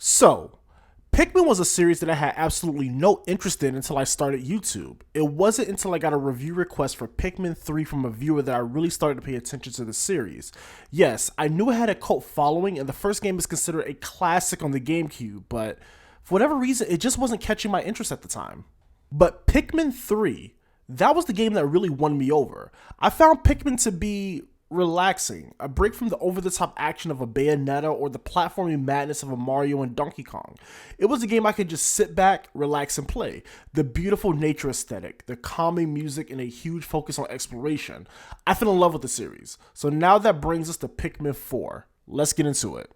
So, Pikmin was a series that I had absolutely no interest in until I started YouTube. It wasn't until I got a review request for Pikmin 3 from a viewer that I really started to pay attention to the series. Yes, I knew it had a cult following and the first game is considered a classic on the GameCube, but for whatever reason, it just wasn't catching my interest at the time. But Pikmin 3, that was the game that really won me over. I found Pikmin to be relaxing, a break from the over-the-top action of a Bayonetta or the platforming madness of a Mario and Donkey Kong. It was a game I could just sit back, relax, and play. The beautiful nature aesthetic, the calming music, and a huge focus on exploration. I fell in love with the series. So now that brings us to Pikmin 4. Let's get into it.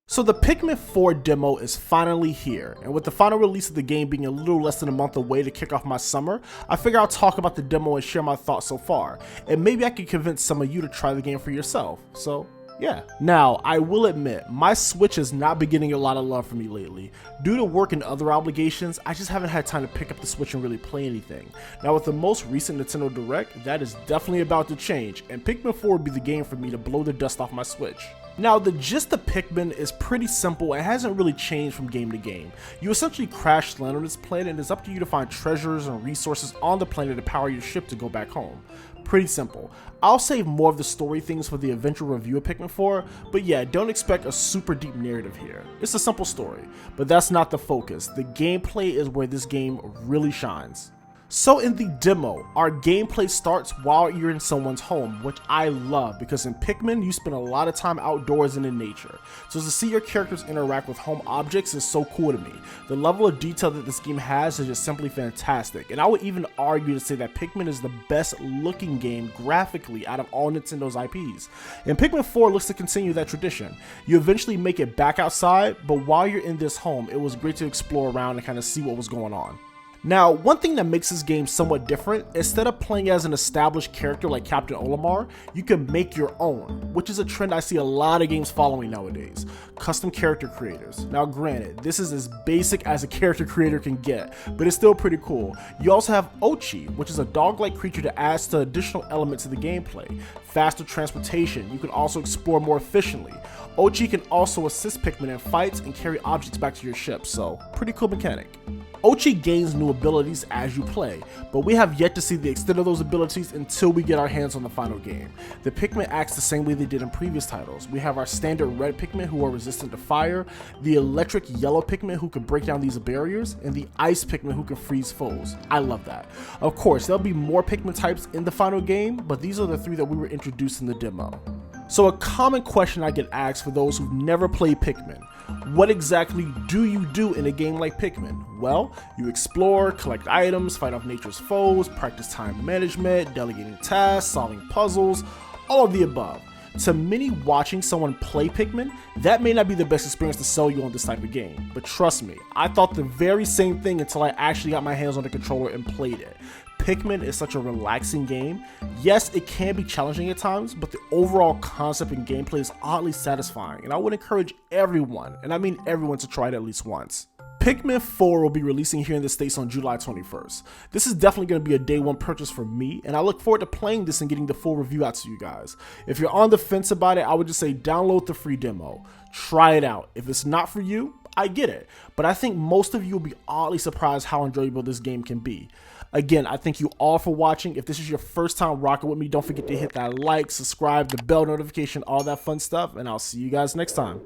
So the Pikmin 4 demo is finally here, and with the final release of the game being a little less than a month away to kick off my summer, I figure I'll talk about the demo and share my thoughts so far, and maybe I can convince some of you to try the game for yourself, so yeah. Now, I will admit, my Switch has not been getting a lot of love from me lately. Due to work and other obligations, I just haven't had time to pick up the Switch and really play anything. Now with the most recent Nintendo Direct, that is definitely about to change, and Pikmin 4 would be the game for me to blow the dust off my Switch. Now, the gist of Pikmin is pretty simple and hasn't really changed from game to game. You essentially crash land on this planet and it's up to you to find treasures and resources on the planet to power your ship to go back home. Pretty simple. I'll save more of the story things for the eventual review of Pikmin 4, but yeah, don't expect a super deep narrative here. It's a simple story, but that's not the focus. The gameplay is where this game really shines. So in the demo, our gameplay starts while you're in someone's home, which I love because in Pikmin, you spend a lot of time outdoors and in nature. So to see your characters interact with home objects is so cool to me. The level of detail that this game has is just simply fantastic, and I would even argue to say that Pikmin is the best looking game graphically out of all Nintendo's IPs. And Pikmin 4 looks to continue that tradition. You eventually make it back outside, but while you're in this home, it was great to explore around and kind of see what was going on. Now, one thing that makes this game somewhat different, instead of playing as an established character like Captain Olimar, you can make your own, which is a trend I see a lot of games following nowadays. Custom character creators. Now granted, this is as basic as a character creator can get, but it's still pretty cool. You also have Ochi, which is a dog-like creature that adds to additional elements to the gameplay. Faster transportation, you can also explore more efficiently. Ochi can also assist Pikmin in fights and carry objects back to your ship, so pretty cool mechanic. Ochi gains new abilities as you play, but we have yet to see the extent of those abilities until we get our hands on the final game. The Pikmin acts the same way they did in previous titles. We have our standard red Pikmin who are resistant to fire, the electric yellow Pikmin who can break down these barriers, and the ice Pikmin who can freeze foes. I love that. Of course, there'll be more Pikmin types in the final game, but these are the three that we were introduced in the demo. So a common question I get asked for those who've never played Pikmin: what exactly do you do in a game like Pikmin? Well, you explore, collect items, fight off nature's foes, practice time management, delegating tasks, solving puzzles, all of the above. To many watching someone play Pikmin, that may not be the best experience to sell you on this type of game, but trust me, I thought the very same thing until I actually got my hands on the controller and played it. Pikmin is such a relaxing game. Yes, it can be challenging at times, but the overall concept and gameplay is oddly satisfying, and I would encourage everyone, and I mean everyone, to try it at least once. Pikmin 4 will be releasing here in the States on July 21st. This is definitely going to be a day one purchase for me, and I look forward to playing this and getting the full review out to you guys. If you're on the fence about it, I would just say download the free demo. Try it out. If it's not for you, I get it, but I think most of you will be oddly surprised how enjoyable this game can be. Again, I thank you all for watching. If this is your first time rocking with me, don't forget to hit that like, subscribe, the bell notification, all that fun stuff, and I'll see you guys next time.